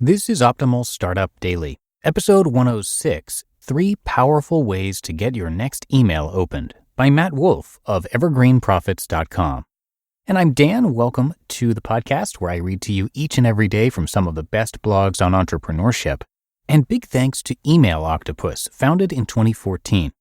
This is Optimal Startup Daily, episode 106, 3 Powerful Ways to Get Your Next Email Opened by Matt Wolfe of evergreenprofits.com. And I'm Dan. Welcome to the podcast where I read to you each and every day from some of the best blogs on entrepreneurship. And big thanks to Email Octopus, founded in 2014.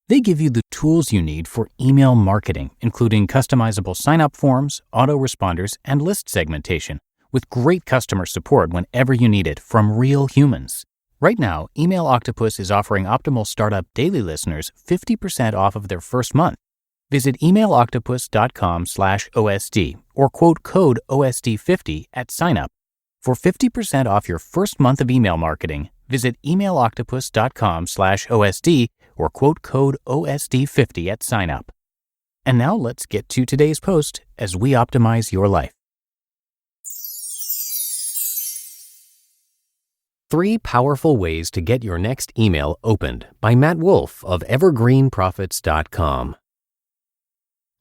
They give you the tools you need for email marketing, including customizable sign-up forms, autoresponders, and list segmentation, with great customer support whenever you need it from real humans. Right now, Email Octopus is offering Optimal Startup Daily listeners 50% off of their first month. Visit emailoctopus.com/OSD or quote code OSD50 at signup. For 50% off your first month of email marketing, visit emailoctopus.com/OSD or quote code OSD50 at signup. And now let's get to today's post as we optimize your life. 3 Powerful Ways to Get Your Next Email Opened by Matt Wolfe of evergreenprofits.com.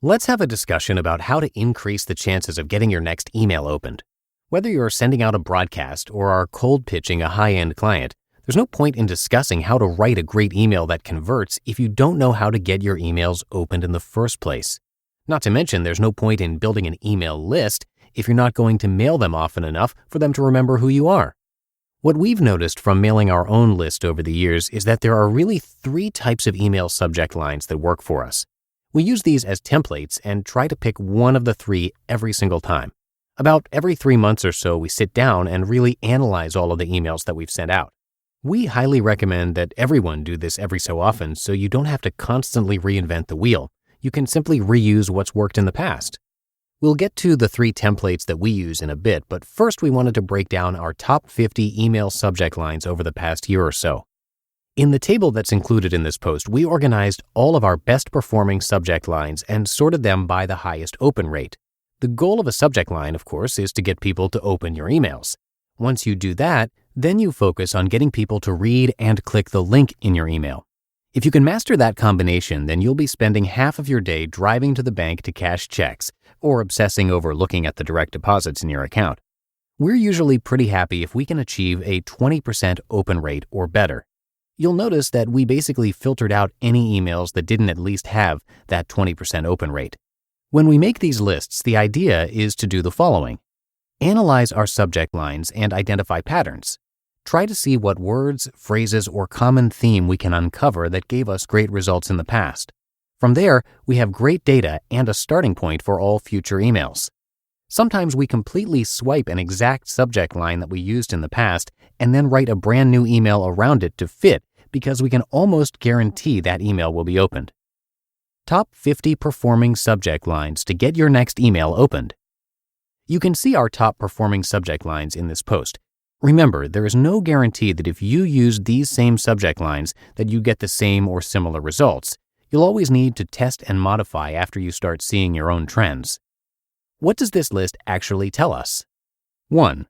Let's have a discussion about how to increase the chances of getting your next email opened. Whether you're sending out a broadcast or are cold pitching a high-end client, there's no point in discussing how to write a great email that converts if you don't know how to get your emails opened in the first place. Not to mention, there's no point in building an email list if you're not going to mail them often enough for them to remember who you are. What we've noticed from mailing our own list over the years is that there are really 3 types of email subject lines that work for us. We use these as templates and try to pick one of the 3 every single time. About every 3 months or so, we sit down and really analyze all of the emails that we've sent out. We highly recommend that everyone do this every so often so you don't have to constantly reinvent the wheel. You can simply reuse what's worked in the past. We'll get to the 3 templates that we use in a bit, but first we wanted to break down our top 50 email subject lines over the past year or so. In the table that's included in this post, we organized all of our best performing subject lines and sorted them by the highest open rate. The goal of a subject line, of course, is to get people to open your emails. Once you do that, then you focus on getting people to read and click the link in your email. If you can master that combination, then you'll be spending half of your day driving to the bank to cash checks or obsessing over looking at the direct deposits in your account. We're usually pretty happy if we can achieve a 20% open rate or better. You'll notice that we basically filtered out any emails that didn't at least have that 20% open rate. When we make these lists, the idea is to do the following. Analyze our subject lines and identify patterns. Try to see what words, phrases, or common theme we can uncover that gave us great results in the past. From there, we have great data and a starting point for all future emails. Sometimes we completely swipe an exact subject line that we used in the past and then write a brand new email around it to fit because we can almost guarantee that email will be opened. Top 50 performing subject lines to get your next email opened. You can see our top performing subject lines in this post. Remember, there is no guarantee that if you use these same subject lines that you get the same or similar results. You'll always need to test and modify after you start seeing your own trends. What does this list actually tell us? 1.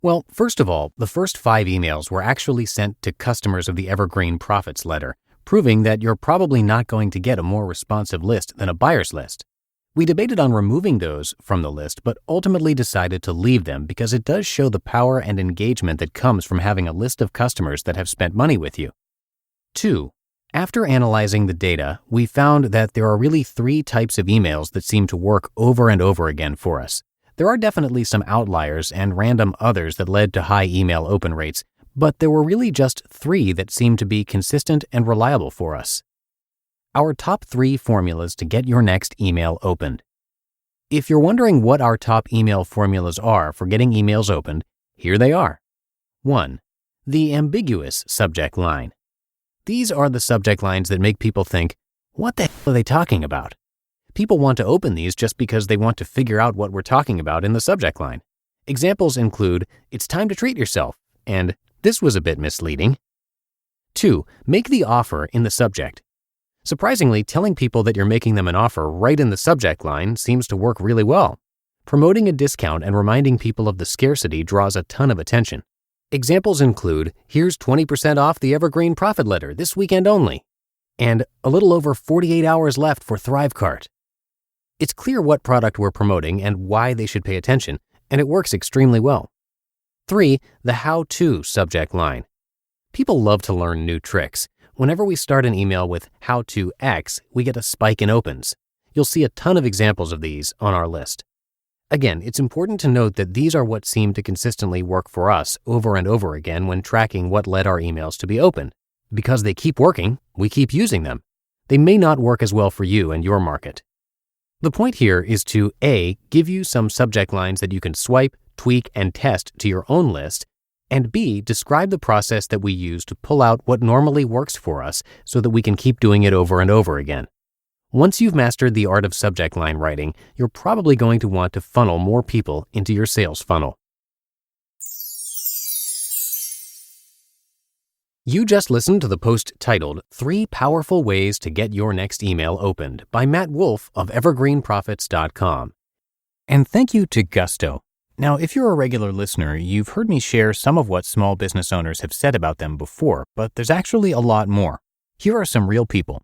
Well, first of all, the first 5 emails were actually sent to customers of the Evergreen Profits letter, proving that you're probably not going to get a more responsive list than a buyer's list. We debated on removing those from the list, but ultimately decided to leave them because it does show the power and engagement that comes from having a list of customers that have spent money with you. 2. After analyzing the data, we found that there are really 3 types of emails that seem to work over and over again for us. There are definitely some outliers and random others that led to high email open rates, but there were really just 3 that seemed to be consistent and reliable for us. Our top 3 formulas to get your next email opened. If you're wondering what our top email formulas are for getting emails opened, here they are. 1. The ambiguous subject line. These are the subject lines that make people think, what the hell are they talking about? People want to open these just because they want to figure out what we're talking about in the subject line. Examples include, it's time to treat yourself, and this was a bit misleading. 2. Make the offer in the subject. Surprisingly, telling people that you're making them an offer right in the subject line seems to work really well. Promoting a discount and reminding people of the scarcity draws a ton of attention. Examples include, here's 20% off the Evergreen Profit letter this weekend only, and a little over 48 hours left for ThriveCart. It's clear what product we're promoting and why they should pay attention, and it works extremely well. 3. The how-to subject line. People love to learn new tricks. Whenever we start an email with how to X, we get a spike in opens. You'll see a ton of examples of these on our list. Again, it's important to note that these are what seem to consistently work for us over and over again when tracking what led our emails to be opened. Because they keep working, we keep using them. They may not work as well for you and your market. The point here is to A, give you some subject lines that you can swipe, tweak, and test to your own list, and B, describe the process that we use to pull out what normally works for us so that we can keep doing it over and over again. Once you've mastered the art of subject line writing, you're probably going to want to funnel more people into your sales funnel. You just listened to the post titled 3 Powerful Ways to Get Your Next Email Opened by Matt Wolfe of evergreenprofits.com. And thank you to Gusto. Now, if you're a regular listener, you've heard me share some of what small business owners have said about them before, but there's actually a lot more. Here are some real people.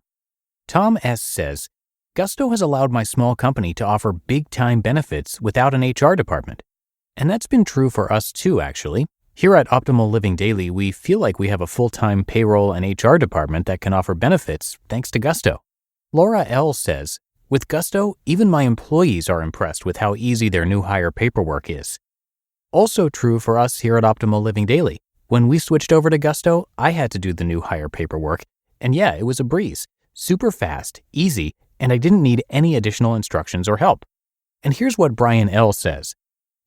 Tom S. says, Gusto has allowed my small company to offer big-time benefits without an HR department. And that's been true for us too, actually. Here at Optimal Living Daily, we feel like we have a full-time payroll and HR department that can offer benefits thanks to Gusto. Laura L. says, with Gusto, even my employees are impressed with how easy their new hire paperwork is. Also true for us here at Optimal Living Daily. When we switched over to Gusto, I had to do the new hire paperwork. And yeah, it was a breeze. Super fast, easy, and I didn't need any additional instructions or help. And here's what Brian L. says.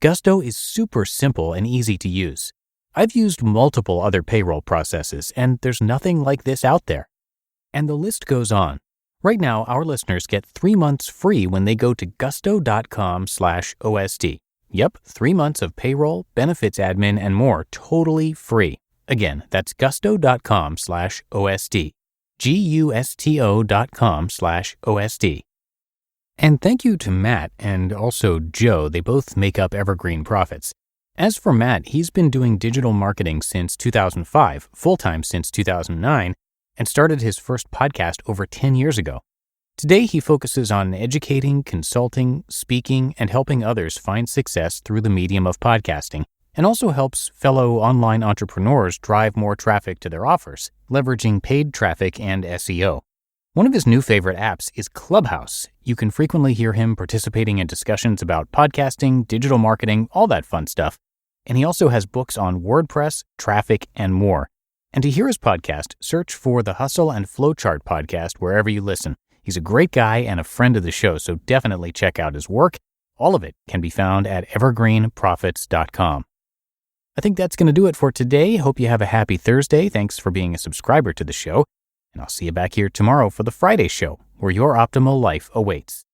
Gusto is super simple and easy to use. I've used multiple other payroll processes, and there's nothing like this out there. And the list goes on. Right now, our listeners get 3 months free when they go to gusto.com/OSD. Yep, 3 months of payroll, benefits admin, and more totally free. Again, that's gusto.com/OSD. gusto.com/OSD. And thank you to Matt and also Joe. They both make up Evergreen Profits. As for Matt, he's been doing digital marketing since 2005, full-time since 2009, and started his first podcast over 10 years ago. Today, he focuses on educating, consulting, speaking, and helping others find success through the medium of podcasting, and also helps fellow online entrepreneurs drive more traffic to their offers, leveraging paid traffic and SEO. One of his new favorite apps is Clubhouse. You can frequently hear him participating in discussions about podcasting, digital marketing, all that fun stuff. And he also has books on WordPress, traffic, and more. And to hear his podcast, search for the Hustle and Flowchart podcast wherever you listen. He's a great guy and a friend of the show, so definitely check out his work. All of it can be found at evergreenprofits.com. I think that's going to do it for today. Hope you have a happy Thursday. Thanks for being a subscriber to the show. And I'll see you back here tomorrow for the Friday show, where your optimal life awaits.